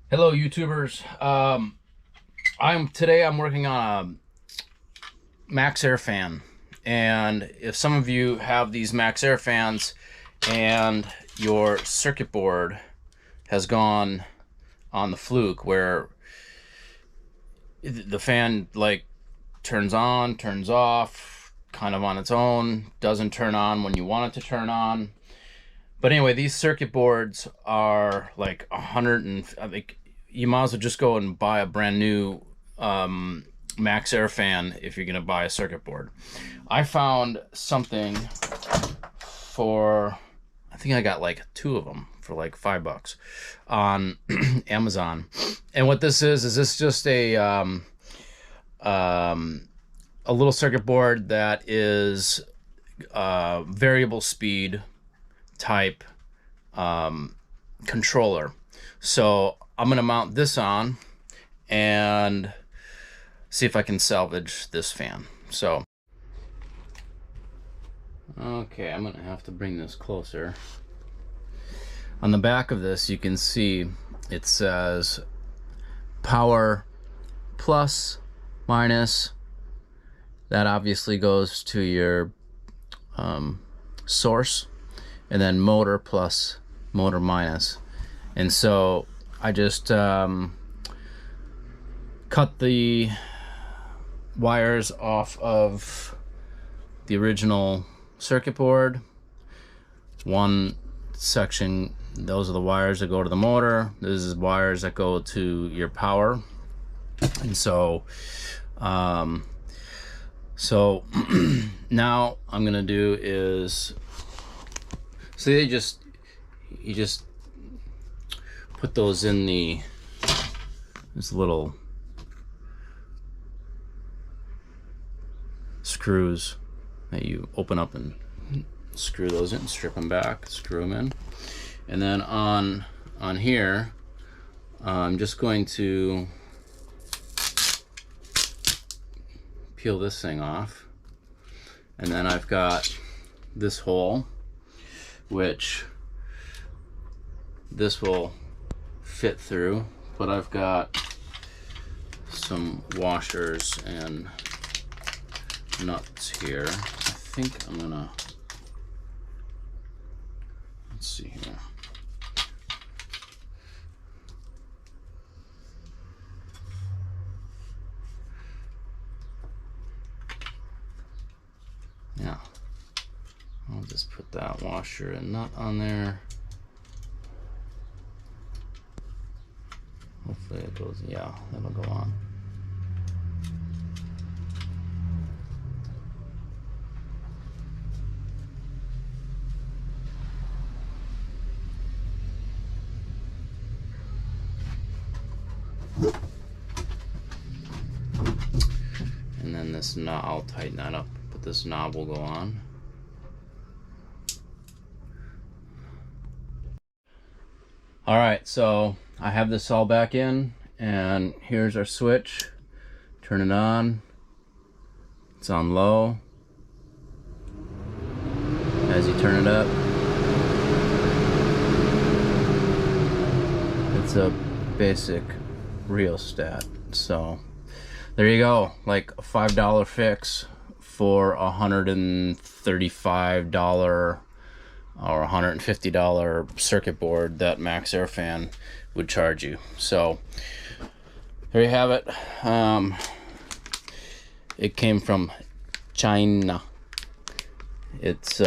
Hello, YouTubers. I'm working on a MaxxAir fan, and if some of you have these MaxxAir fans and your circuit board has gone on the fluke where the fan like turns on, turns off, kind of on its own, doesn't turn on when you want it to turn on. But anyway, these circuit boards are like 100 and I think you might as well just go and buy a brand new MaxxAir fan if you're gonna buy a circuit board. I found something for, I think I got like two of them for like $5 on Amazon. And what this is this just a little circuit board that is variable speed type controller. So I'm gonna mount this on and see if I can salvage this fan. So okay, I'm gonna have to bring this closer. On the back of this you can see it says power plus, minus. That obviously goes to your source, and then motor plus, motor minus. And so I just cut the wires off of the original circuit board. One section, those are the wires that go to the motor. This is wires that go to your power. And so now I'm gonna do is, so you just put those in this little screws that you open up and screw those in, strip them back, screw them in, and then on here I'm just going to peel this thing off, and then I've got this hole which this will fit through, but I've got some washers and nuts here. I think I'm gonna, let's see here. Yeah, I'll just put that washer and nut on there. Hopefully it goes, yeah, that'll go on. And then this knob, I'll tighten that up, but this knob will go on. All right, so I have this all back in, and here's our switch. Turn it on. It's on low. As you turn it up, it's a basic rheostat. So there you go, like a $5 fix for a $135 or $150 circuit board that MaxxAir fan would charge you. So there you have it. It came from China. It's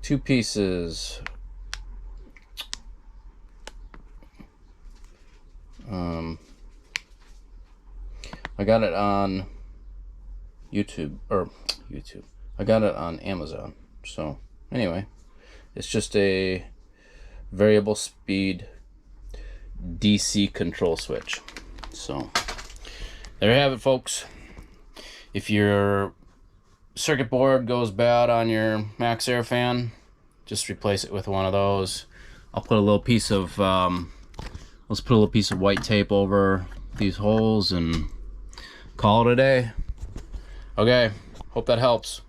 two pieces. I got it on YouTube. I got it on Amazon. So anyway, it's just a variable speed DC control switch. So there you have it, folks. If your circuit board goes bad on your MaxxAir fan, just replace it with one of those. I'll put a little piece of let's put a little piece of white tape over these holes and call it a day. Okay, hope that helps.